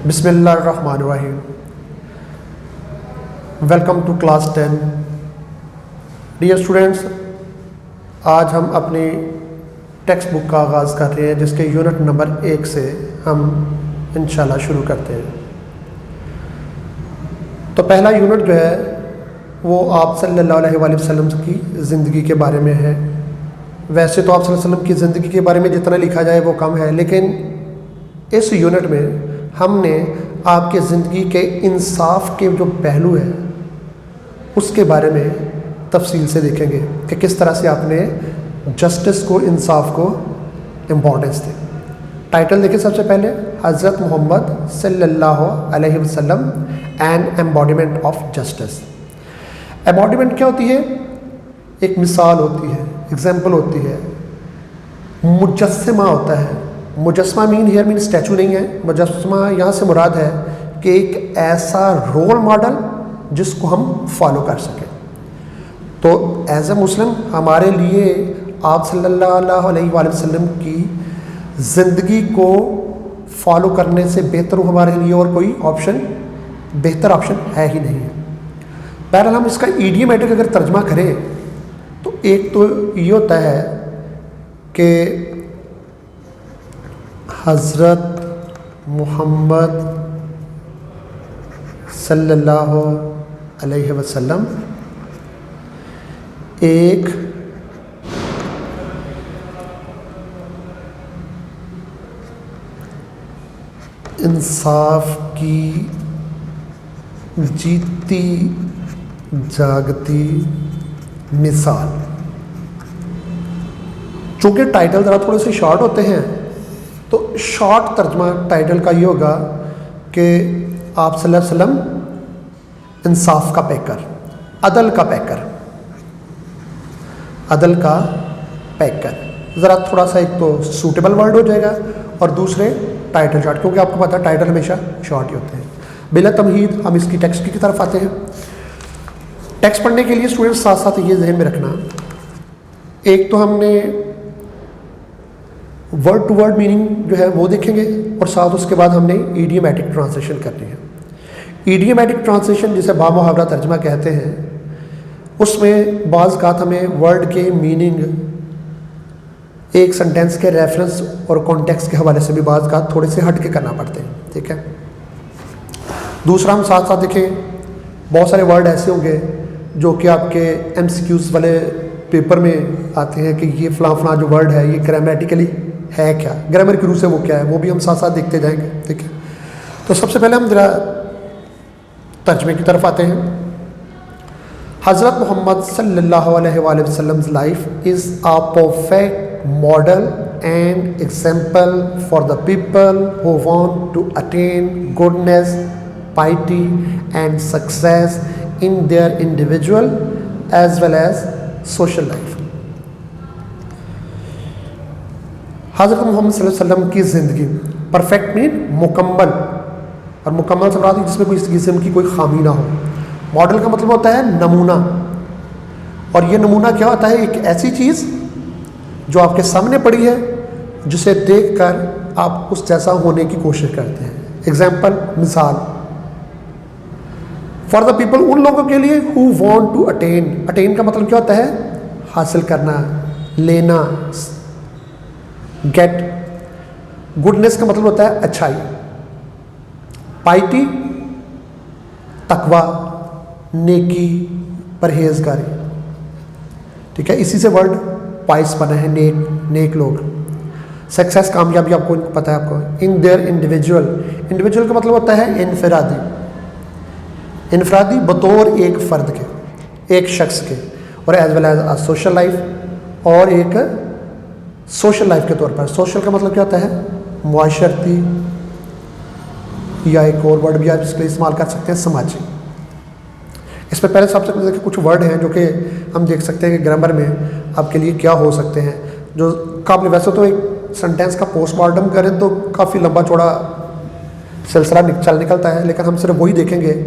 بسم اللہ الرحمن الرحیم. Welcome to class 10. Dear students, آج ہم اپنی ٹیکسٹ بک کا آغاز کر رہے ہیں جس کے یونٹ نمبر 1 سے ہم انشاءاللہ شروع کرتے ہیں. تو پہلا یونٹ جو ہے وہ آپ صلی اللہ علیہ وآلہ وسلم کی زندگی کے بارے میں ہے. ویسے تو آپ صلی اللہ علیہ وسلم کی زندگی کے بارے میں جتنا لکھا جائے وہ کم ہے، لیکن اس یونٹ میں ہم نے آپ کے زندگی کے انصاف کے جو پہلو ہے اس کے بارے میں تفصیل سے دیکھیں گے کہ کس طرح سے آپ نے جسٹس کو، انصاف کو امپورٹنس دی. ٹائٹل دیکھیں سب سے پہلے، حضرت محمد صلی اللہ علیہ وسلم an embodiment of justice. Embodiment کیا ہوتی ہے؟ ایک مثال ہوتی ہے، ایگزامپل ہوتی ہے. مجسمہ ہوتا ہے. مجسمہ ہیئر مین اسٹیچو نہیں ہے. مجسمہ یہاں سے مراد ہے کہ ایک ایسا رول ماڈل جس کو ہم فالو کر سکیں. تو ایز اے مسلم ہمارے لیے آپ صلی اللہ علیہ وآلہ وسلم کی زندگی کو فالو کرنے سے بہتر ہمارے لیے اور کوئی بہتر آپشن ہے ہی نہیں ہے. بہرحال ہم اس کا ایڈیومیٹک اگر ترجمہ کریں تو ایک تو یہ ہوتا ہے کہ حضرت محمد صلی اللہ علیہ وسلم ایک انصاف کی جیتی جاگتی مثال. چونکہ ٹائٹل ذرا تھوڑے سے شارٹ ہوتے ہیں تو شارٹ ترجمہ ٹائٹل کا یہ ہوگا کہ آپ صلی اللہ علیہ وسلم انصاف کا پیکر، عدل کا پیکر. عدل کا پیکر ذرا تھوڑا سا ایک تو سوٹیبل ورڈ ہو جائے گا اور دوسرے ٹائٹل شارٹ، کیونکہ آپ کو پتہ ہے ٹائٹل ہمیشہ شارٹ ہی ہوتے ہیں. بلا تمہید ہم اس کی ٹیکسٹ کی طرف آتے ہیں. ٹیکسٹ پڑھنے کے لیے اسٹوڈنٹ ساتھ ساتھ یہ ذہن میں رکھنا، ایک تو ہم نے ورڈ ٹو ورڈ میننگ جو ہے وہ دیکھیں گے اور ساتھ اس کے بعد ہم نے ایڈیومیٹک ٹرانسلیشن کرنی ہے. ایڈیومیٹک ٹرانسلیشن جسے بامحاورہ ترجمہ کہتے ہیں، اس میں بعض اوقات ہمیں ورڈ کے میننگ ایک سنٹینس کے ریفرنس اور کانٹیکسٹ کے حوالے سے بھی بعض اوقات تھوڑے سے ہٹ کے کرنا پڑتے ہیں. ٹھیک ہے. دوسرا ہم ساتھ ساتھ دیکھیں، بہت سارے ورڈ ایسے ہوں گے جو کہ آپ کے ایم سی کیوز والے پیپر میں آتے ہیں کہ یہ فلاں فلاں جو ورڈ ہے یہ گرامیٹیکلی ہے کیا، گرامر کی روح سے وہ کیا ہے، وہ بھی ہم ساتھ ساتھ دیکھتے جائیں گے. ٹھیک ہے. تو سب سے پہلے ہم ذرا ترجمے کی طرف آتے ہیں. حضرت محمد صلی اللہ علیہ وآلہ وسلم life is a perfect model and example for the people who want to attain goodness, piety and success in their individual as well as social life. حضرت محمد صلی اللہ علیہ وسلم کی زندگی پرفیکٹ مین مکمل، اور مکمل سے مراد جس میں کوئی قسم کی کوئی خامی نہ ہو. ماڈل کا مطلب ہوتا ہے نمونہ، اور یہ نمونہ کیا ہوتا ہے؟ ایک ایسی چیز جو آپ کے سامنے پڑی ہے جسے دیکھ کر آپ اس جیسا ہونے کی کوشش کرتے ہیں. ایگزامپل، مثال. فار دا پیپل، ان لوگوں کے لیے who want to attain. Attain کا مطلب کیا ہوتا ہے؟ حاصل کرنا، لینا، گیٹ. گڈنس کا مطلب ہوتا ہے اچھائی. پائٹی، تقوی، نیکی، پرہیزگاری. ٹھیک ہے. اسی سے ورڈ پائس بنا ہے، نیک لوگ. سکسیس، کامیابی، آپ کو پتہ ہے آپ کو. ان دیئر انڈیویجول. انڈیویجول کا مطلب ہوتا ہے انفرادی. انفرادی بطور ایک فرد کے، ایک شخص کے. اور as well as social life, اور ایک سوشل لائف کے طور پر. سوشل کا مطلب کیا ہوتا ہے؟ معاشرتی، یا ایک اور ورڈ بھی آپ اس کے لیے استعمال کر سکتے ہیں، سماجی. اس پہ پہلے سب سے پہلے کچھ ورڈ ہیں جو کہ ہم دیکھ سکتے ہیں کہ گرامر میں آپ کے لیے کیا ہو سکتے ہیں، جو قابل. ویسے تو ایک سنٹینس کا پوسٹ مارٹم کریں تو کافی لمبا چوڑا سلسلہ نکلتا ہے، لیکن ہم صرف وہی دیکھیں گے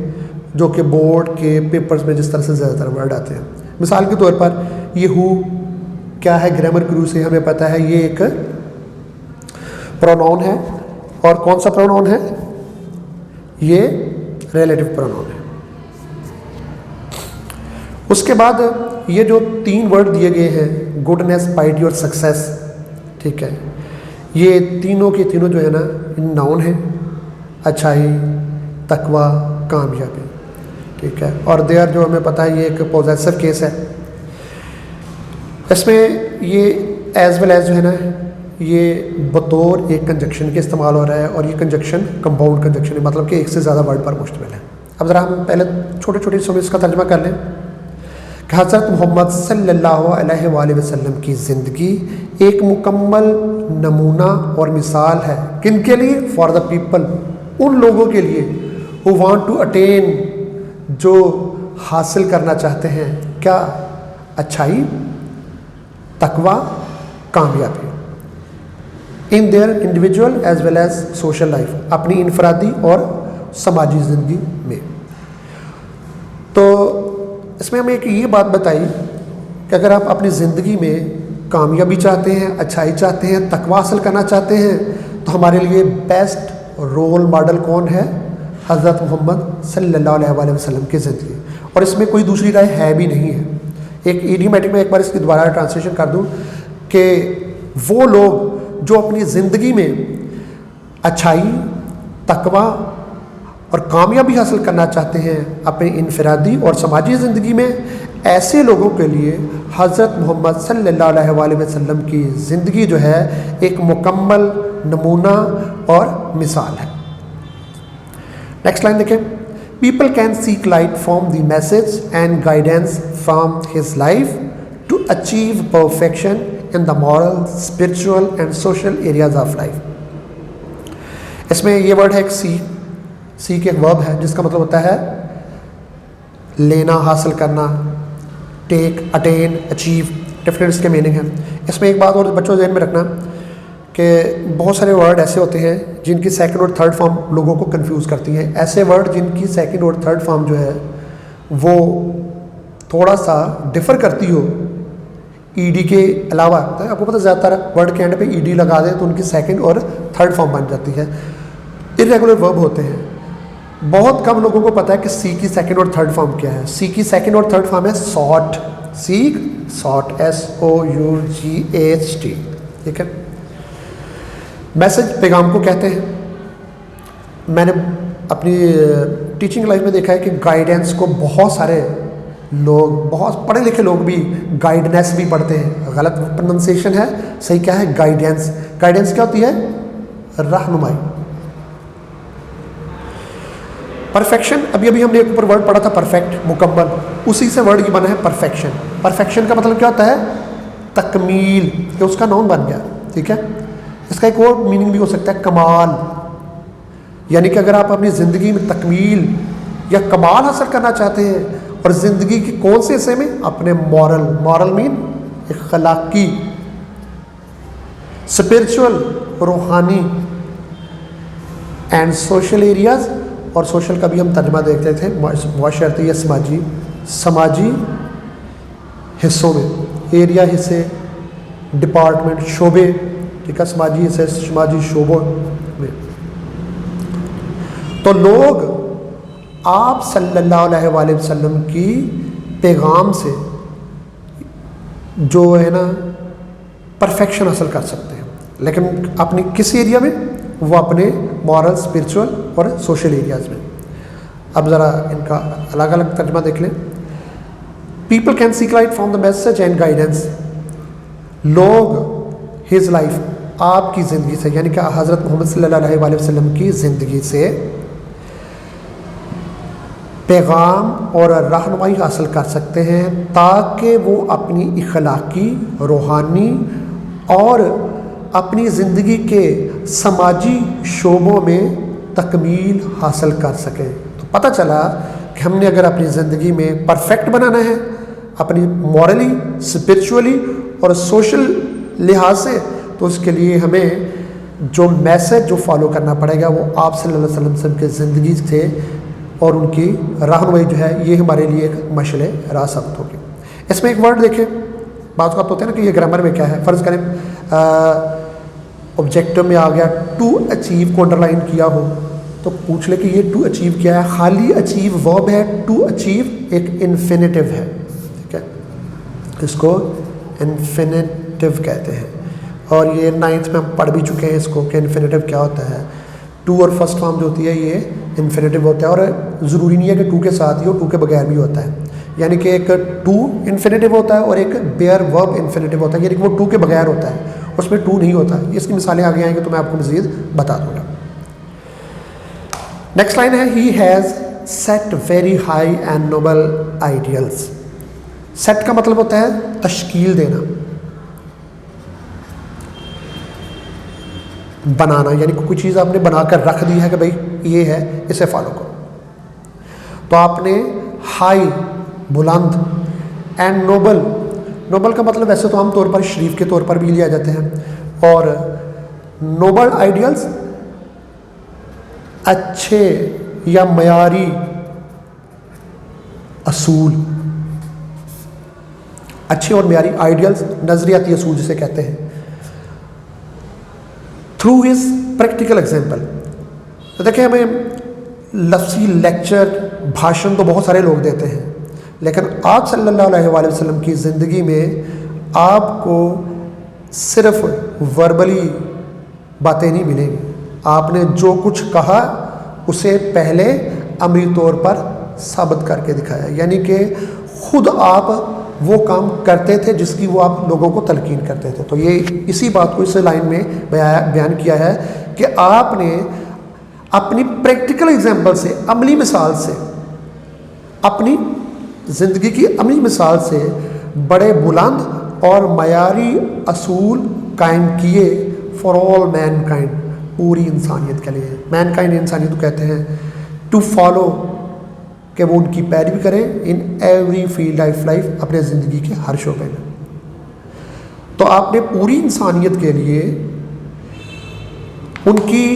جو کہ بورڈ کے پیپرز میں جس طرح سے زیادہ تر ورڈ آتے ہیں. مثال کے طور پر یہ ہو کیا ہے، گرامر کی روح سے ہمیں پتہ ہے یہ ایک پروناؤن ہے. اور کون سا پروناؤن ہے؟ یہ ریلیٹو پرونون ہے. اس کے بعد یہ جو 3 ورڈ دیے گئے ہیں گڈنس, پائٹی اور سکسیس, ٹھیک ہے, یہ تینوں کے تینوں جو ہے نا ناؤن ہیں, اچھائی, تقوی, کامیابی, ٹھیک ہے. اور دیئر جو ہمیں پتہ ہے یہ ایک پوزیسو کیس ہے. اس میں یہ ایز ویل ایز جو ہے نا یہ بطور ایک کنجکشن کے استعمال ہو رہا ہے, اور یہ کنجکشن کمپاؤنڈ کنجکشن ہے, مطلب کہ ایک سے زیادہ ورڈ پر مشتمل ہے. اب ذرا ہم پہلے چھوٹے چھوٹے حصوں میں اس کا ترجمہ کر لیں کہ حضرت محمد صلی اللہ علیہ وآلہ وسلم کی زندگی ایک مکمل نمونہ اور مثال ہے. کن کے لیے؟ فار دا پیپل, ان لوگوں کے لیے who want to attain, جو حاصل کرنا چاہتے ہیں کیا؟ اچھائی, تقوی, کامیابی, in their individual as well as social life, اپنی انفرادی اور سماجی زندگی میں. تو اس میں ہمیں ایک یہ بات بتائی کہ اگر آپ اپنی زندگی میں کامیابی چاہتے ہیں, اچھائی چاہتے ہیں, تقوی حاصل کرنا چاہتے ہیں, تو ہمارے لیے بیسٹ رول ماڈل کون ہے؟ حضرت محمد صلی اللہ علیہ وآلہ وسلم کی زندگی. اور اس میں کوئی دوسری رائے ہے بھی نہیں ہے. ایک ایڈیومیٹک میں ایک بار اس کی دوبارہ ٹرانسلیشن کر دوں کہ وہ لوگ جو اپنی زندگی میں اچھائی, تقوی اور کامیابی حاصل کرنا چاہتے ہیں اپنی انفرادی اور سماجی زندگی میں, ایسے لوگوں کے لیے حضرت محمد صلی اللہ علیہ وآلہ وسلم کی زندگی جو ہے ایک مکمل نمونہ اور مثال ہے. نیکسٹ لائن دیکھیں. People can seek light from the message and guidance from his life to achieve perfection in the moral, spiritual and social areas of life. اس میں یہ ورڈ ہے ایک سیک ایک ورب ہے جس کا مطلب ہوتا ہے لینا, حاصل کرنا, ٹیک, اٹین, اچیو, ڈفرینٹ اس کے میننگ ہیں. اس میں ایک بات اور بچوں ذہن میں رکھنا کہ بہت سارے ورڈ ایسے ہوتے ہیں جن کی سیکنڈ اور تھرڈ فارم لوگوں کو کنفیوز کرتی ہیں. ایسے ورڈ جن کی سیکنڈ اور تھرڈ فارم جو ہے وہ تھوڑا سا ڈفر کرتی ہو ای ڈی کے علاوہ, آپ کو پتہ زیادہ تر ورڈ کے اینڈ پہ ای ڈی لگا دیں تو ان کی سیکنڈ اور تھرڈ فارم بن جاتی ہے. ارریگولر ورب ہوتے ہیں. بہت کم لوگوں کو پتہ ہے کہ سی کی سیکنڈ اور تھرڈ فارم کیا ہے. سی کی سیکنڈ اور تھرڈ فارم ہے ساٹ, سیک, ساٹ, SOUGHT, ٹھیک ہے. میسج پیغام کو کہتے ہیں. میں نے اپنی ٹیچنگ لائف میں دیکھا ہے کہ گائیڈنس کو بہت سارے لوگ, بہت پڑھے لکھے لوگ بھی گائیڈنس بھی پڑھتے ہیں. غلط پروننسیشن ہے, صحیح کیا ہے؟ گائیڈنس. گائیڈنس کیا ہوتی ہے؟ رہنمائی. پرفیکشن, ابھی ہم نے ایک اوپر ورڈ پڑھا تھا پرفیکٹ, مکمل, اسی سے ورڈ یہ بنا ہے پرفیکشن. پرفیکشن کا مطلب کیا ہوتا ہے؟ تکمیل, کہ اس کا نام بن گیا, ٹھیک ہے. اس کا ایک اور میننگ بھی ہو سکتا ہے کمال, یعنی کہ اگر آپ اپنی زندگی میں تکمیل یا کمال حاصل کرنا چاہتے ہیں, اور زندگی کے کون سے حصے میں؟ اپنے مورل مین اخلاقی, اسپرچول روحانی, اینڈ سوشل ایریاز, اور سوشل کا بھی ہم ترجمہ دیکھتے تھے معاشرتی یا سماجی حصوں میں, ایریا حصے, ڈپارٹمنٹ, شعبے, ٹھیک ہے, سماجی حصے, سماجی شعبوں میں. تو لوگ آپ صلی اللہ علیہ وآلہ وسلم کی پیغام سے جو ہے نا پرفیکشن حاصل کر سکتے ہیں, لیکن اپنی کس ایریا میں؟ وہ اپنے مورل, اسپرچول اور سوشل ایریاز میں. اب ذرا ان کا الگ الگ ترجمہ دیکھ لیں. People can seek light from the message and guidance. لوگ ہز لائف, آپ کی زندگی سے, یعنی کہ حضرت محمد صلی اللہ علیہ وآلہ وسلم کی زندگی سے پیغام اور رہنمائی حاصل کر سکتے ہیں تاکہ وہ اپنی اخلاقی, روحانی اور اپنی زندگی کے سماجی شعبوں میں تکمیل حاصل کر سکیں. تو پتہ چلا کہ ہم نے اگر اپنی زندگی میں پرفیکٹ بنانا ہے, اپنی مورلی, اسپرچولی اور سوشل لحاظ سے, تو اس کے لیے ہمیں جو میسج جو فالو کرنا پڑے گا وہ آپ صلی اللہ علیہ وسلم کے زندگی سے اور ان کی رہنمائی جو ہے یہ ہمارے لیے ایک مشعل راہ ثابت ہوگی. اس میں ایک ورڈ دیکھیں, بعض اوقات ہوتے ہیں نا کہ یہ گرامر میں کیا ہے. فرض کریں آبجیکٹو میں آ گیا ٹو اچیو کو انڈر لائن کیا ہو, تو پوچھ لے کہ یہ ٹو اچیو کیا ہے. خالی اچیو ورب ہے, ٹو اچیو ایک انفینیٹیو ہے, ٹھیک ہے, اس کو انفینیٹیو کہتے ہیں. اور یہ 9th میں ہم پڑھ بھی چکے ہیں اس کو کہ انفینیٹیو کیا ہوتا ہے. ٹو اور فرسٹ فارم جو ہوتی ہے یہ انفینیٹیو ہوتا ہے, اور ضروری نہیں ہے کہ ٹو کے ساتھ ہی ہو, ٹو کے بغیر بھی ہوتا ہے. یعنی کہ ایک ٹو انفینیٹیو ہوتا ہے اور ایک بیئر ورب انفینیٹیو ہوتا ہے, یعنی کہ وہ ٹو کے بغیر ہوتا ہے, اس میں ٹو نہیں ہوتا. اس کی مثالیں آگے آئیں گے تو میں آپ کو مزید بتا دوں گا. نیکسٹ لائن ہے he has set very high and noble ideals. Set کا مطلب ہوتا ہے تشکیل دینا, بنانا, یعنی کوئی چیز آپ نے بنا کر رکھ دی ہے کہ بھائی یہ ہے, اسے فالو کرو. تو آپ نے ہائی بلند, اینڈ نوبل, نوبل کا مطلب ویسے تو عام طور پر شریف کے طور پر بھی لیا جاتے ہیں, اور نوبل آئیڈیلز اچھے یا معیاری اصول, اچھے اور معیاری آئیڈیلز نظریاتی اصول جسے کہتے ہیں. Through his practical example. دیکھیں ہمیں لفظی لیکچر بھاشن تو بہت سارے لوگ دیتے ہیں, لیکن آپ صلی اللہ علیہ وآلہ وسلم کی زندگی میں آپ کو صرف وربلی باتیں نہیں ملیں گی. آپ نے جو کچھ کہا اسے پہلے عملی طور پر ثابت کر کے دکھایا, یعنی کہ خود آپ وہ کام کرتے تھے جس کی وہ آپ لوگوں کو تلقین کرتے تھے. تو یہ اسی بات کو اس لائن میں بیان کیا ہے کہ آپ نے اپنی پریکٹیکل ایگزامپل سے, عملی مثال سے, اپنی زندگی کی عملی مثال سے بڑے بلند اور معیاری اصول قائم کیے فار آل مین کائنڈ, پوری انسانیت کے لیے. مین کائنڈ انسانیت کو کہتے ہیں, ٹو فالو, کہ وہ ان کی پیروی کریں in every field of life, اپنے زندگی کے ہر شعبے میں. تو آپ نے پوری انسانیت کے لیے ان کی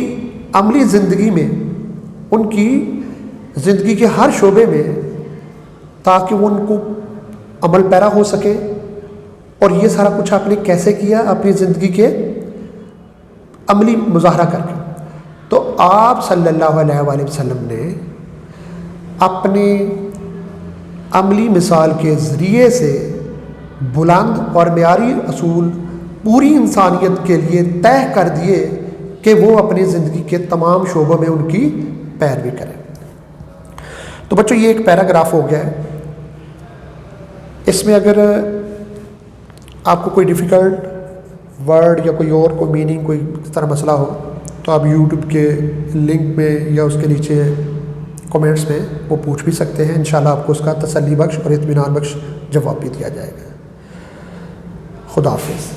عملی زندگی میں, ان کی زندگی کے ہر شعبے میں, تاکہ وہ ان کو عمل پیرا ہو سکے. اور یہ سارا کچھ آپ نے کیسے کیا؟ اپنی زندگی کے عملی مظاہرہ کر کے. تو آپ صلی اللہ علیہ وآلہ وسلم نے اپنے عملی مثال کے ذریعے سے بلند اور معیاری اصول پوری انسانیت کے لیے طے کر دیے کہ وہ اپنی زندگی کے تمام شعبوں میں ان کی پیروی کریں. تو بچوں یہ ایک پیراگراف ہو گیا ہے. اس میں اگر آپ کو کوئی ڈیفیکلٹ ورڈ یا کوئی اور کوئی میننگ, کوئی اس طرح مسئلہ ہو تو آپ یوٹیوب کے لنک میں یا اس کے نیچے کومنٹس میں وہ پوچھ بھی سکتے ہیں. انشاءاللہ آپ کو اس کا تسلی بخش اور اطمینان بخش جواب بھی دیا جائے گا. خدا حافظ.